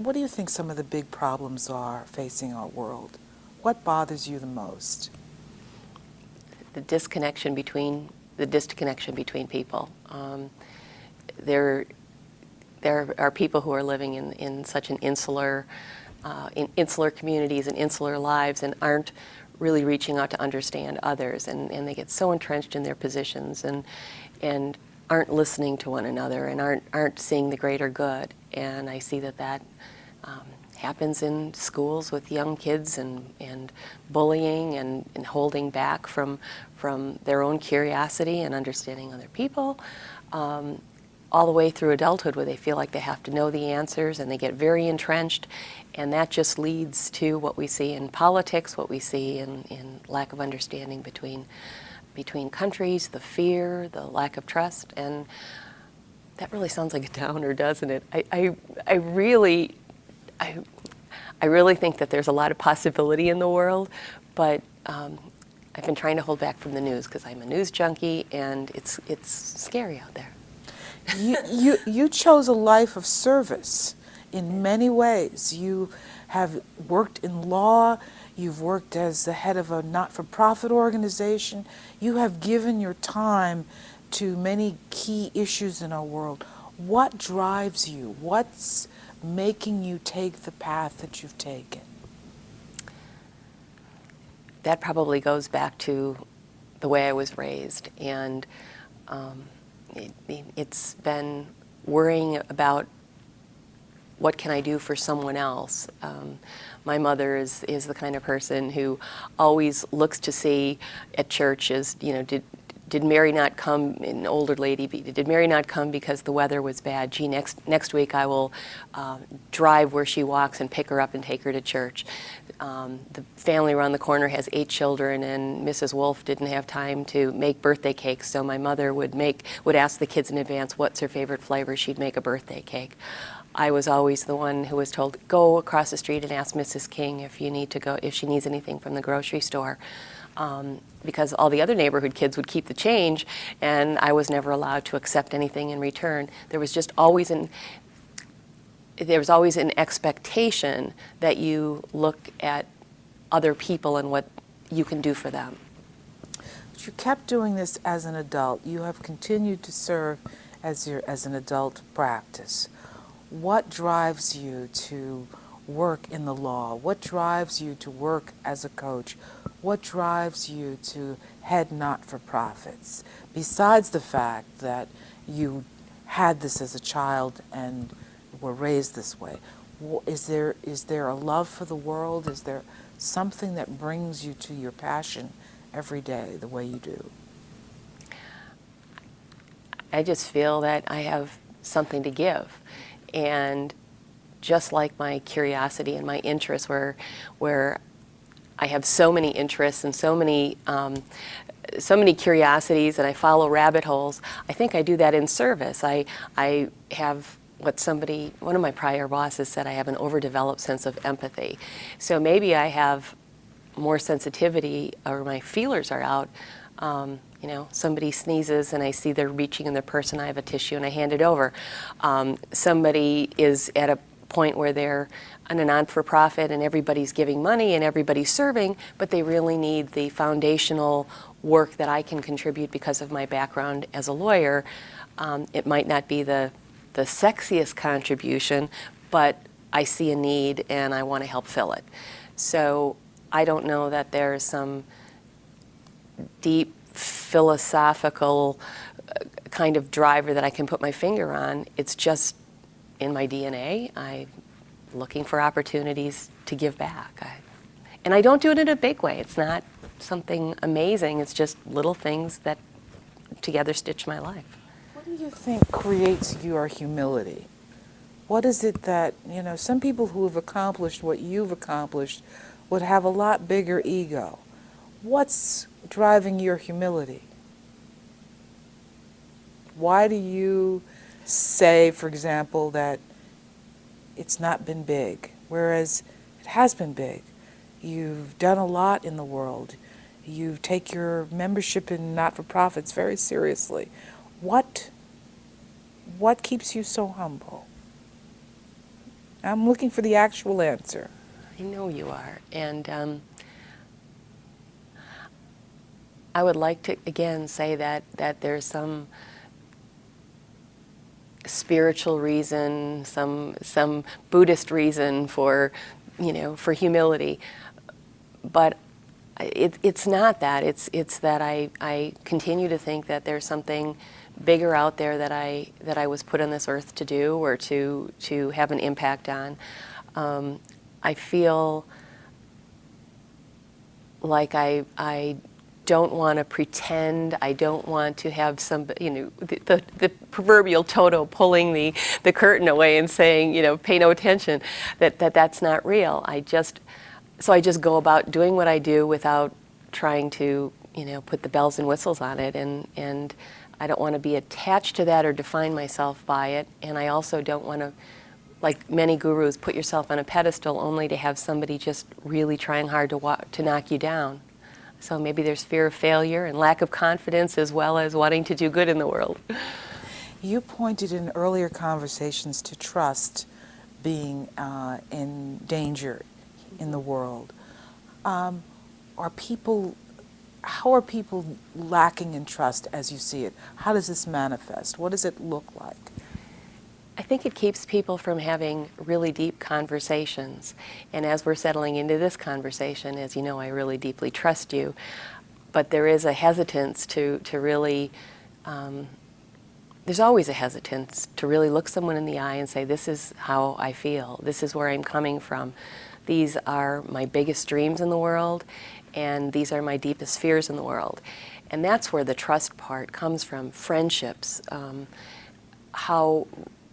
what do you think some of the big problems are facing our world? What bothers you the most? The disconnection between people. There are people who are living in such an insular communities and insular lives, and aren't really reaching out to understand others, and they get so entrenched in their positions, and aren't listening to one another, and aren't seeing the greater good. And I see that happens in schools with young kids, and bullying, and holding back from their own curiosity and understanding other people, all the way through adulthood, where they feel like they have to know the answers, and they get very entrenched, and that just leads to what we see in politics, what we see in lack of understanding between countries, the fear, the lack of trust. And that really sounds like a downer, doesn't it? I really think that there's a lot of possibility in the world, but I've been trying to hold back from the news because I'm a news junkie, and it's scary out there. You chose a life of service in many ways. You have worked in law, you've worked as the head of a not-for-profit organization, you have given your time to many key issues in our world. What drives you? What's making you take the path that you've taken? That probably goes back to the way I was raised, and it's been worrying about what can I do for someone else. My mother is the kind of person who always looks to see at churches, did Mary not come, an older lady, did Mary not come because the weather was bad? Gee, next week I will drive where she walks and pick her up and take her to church. The family around the corner has 8 children, and Mrs. Wolf didn't have time to make birthday cakes, so my mother would ask the kids in advance what's her favorite flavor. She'd make a birthday cake. I was always the one who was told, go across the street and ask Mrs. King if she needs anything from the grocery store. Because all the other neighborhood kids would keep the change, and I was never allowed to accept anything in return. There was always an expectation that you look at other people and what you can do for them. But you kept doing this as an adult. You have continued to serve as an adult practice. What drives you to work in the law? What drives you to work as a coach? What drives you to head not-for-profits? Besides the fact that you had this as a child and were raised this way, is there a love for the world? Is there something that brings you to your passion every day the way you do? I just feel that I have something to give. And just like my curiosity and my interests, where I have so many interests and so many curiosities, and I follow rabbit holes, I think I do that in service. I have one of my prior bosses said, I have an overdeveloped sense of empathy. So maybe I have more sensitivity, or my feelers are out. Somebody sneezes and I see they're reaching in their purse and I have a tissue and I hand it over. Somebody is at a point where they're in a non-for-profit and everybody's giving money and everybody's serving, but they really need the foundational work that I can contribute because of my background as a lawyer. It might not be the sexiest contribution, but I see a need and I want to help fill it. So I don't know that there's some deep philosophical kind of driver that I can put my finger on. It's just in my DNA. I'm looking for opportunities to give back. And I don't do it in a big way. It's not something amazing. It's just little things that together stitch my life. What do you think creates your humility? What is it that, some people who have accomplished what you've accomplished would have a lot bigger ego. What's driving your humility? Why do you say, for example, that it's not been big, whereas it has been big? You've done a lot in the world. You take your membership in not-for-profits very seriously. What keeps you so humble? I'm looking for the actual answer. I know you are. And I would like to, again, say that there's some spiritual reason, some Buddhist reason for, for humility. But it's not that. It's that I continue to think that there's something bigger out there that I was put on this earth to do or to have an impact on. I feel like I don't want to pretend. I don't want to have some, the proverbial Toto pulling the curtain away and saying, pay no attention, that's not real. So I just go about doing what I do without trying to, put the bells and whistles on it. And I don't want to be attached to that or define myself by it. And I also don't want to, like many gurus, put yourself on a pedestal only to have somebody just really trying hard to knock you down. So maybe there's fear of failure and lack of confidence as well as wanting to do good in the world. You pointed in earlier conversations to trust being in danger in the world. How are people lacking in trust as you see it? How does this manifest? What does it look like? I think it keeps people from having really deep conversations. And as we're settling into this conversation, as you know, I really deeply trust you. But there is a hesitance to really, there's always a hesitance to really look someone in the eye and say, this is how I feel. This is where I'm coming from. These are my biggest dreams in the world, and these are my deepest fears in the world. And that's where the trust part comes from. Friendships, how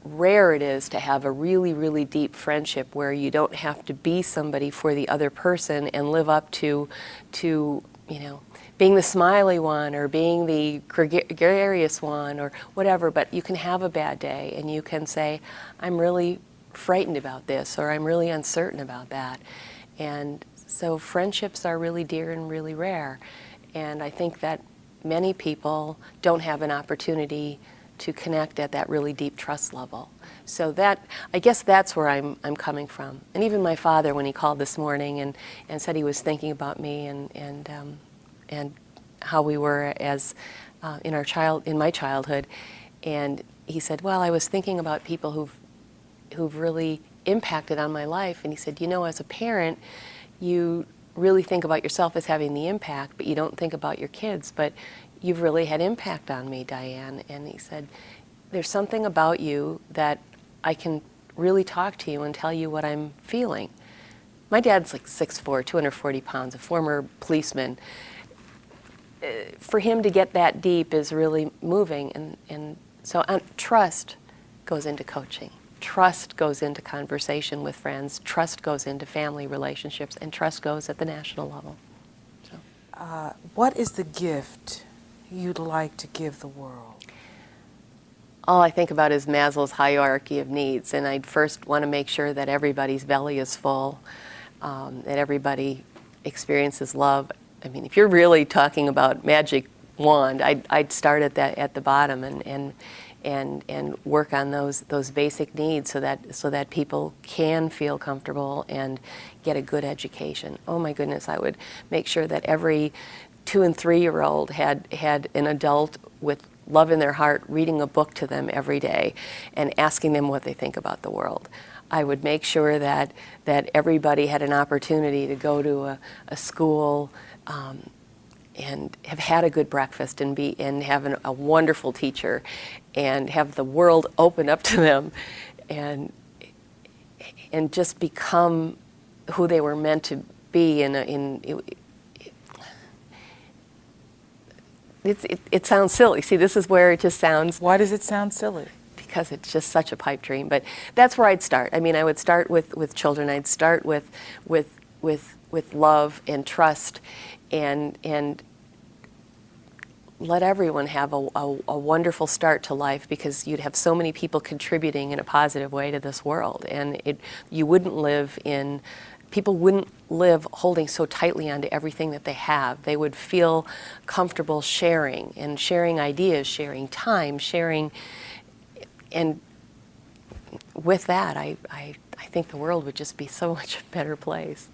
rare it is to have a really, really deep friendship where you don't have to be somebody for the other person and live up to being the smiley one or being the gregarious one or whatever, but you can have a bad day and you can say, I'm really frightened about this or I'm really uncertain about that. And so friendships are really dear and really rare. And I think that many people don't have an opportunity to connect at that really deep trust level. So I guess that's where I'm coming from. And even my father, when he called this morning and said he was thinking about me and how we were as in my childhood, and he said, well, I was thinking about people who've really impacted on my life. And he said, as a parent, you really think about yourself as having the impact, but you don't think about your kids. But you've really had impact on me, Diane. And he said, there's something about you that I can really talk to you and tell you what I'm feeling. My dad's like 6'4", 240 pounds, a former policeman. For him to get that deep is really moving. And so trust goes into coaching. Trust goes into conversation with friends. Trust goes into family relationships. And trust goes at the national level. So. What is the gift you'd like to give the world? All I think about is Maslow's hierarchy of needs, and I'd first want to make sure that everybody's belly is full, that everybody experiences love. I mean, if you're really talking about magic wand, I'd start at the bottom and work on those basic needs so that people can feel comfortable and get a good education. Oh my goodness, I would make sure that every 2- and 3-year-old had an adult with love in their heart reading a book to them every day and asking them what they think about the world. I would make sure that everybody had an opportunity to go to a school and have had a good breakfast and have a wonderful teacher and have the world open up to them and just become who they were meant to be It sounds silly. See, this is where it just sounds... Why does it sound silly? Because it's just such a pipe dream. But that's where I'd start. I mean, I would start with children. I'd start with love and trust and let everyone have a wonderful start to life, because you'd have so many people contributing in a positive way to this world. And people wouldn't live holding so tightly onto everything that they have. They would feel comfortable sharing ideas, sharing time, sharing, and with that, I think the world would just be so much a better place.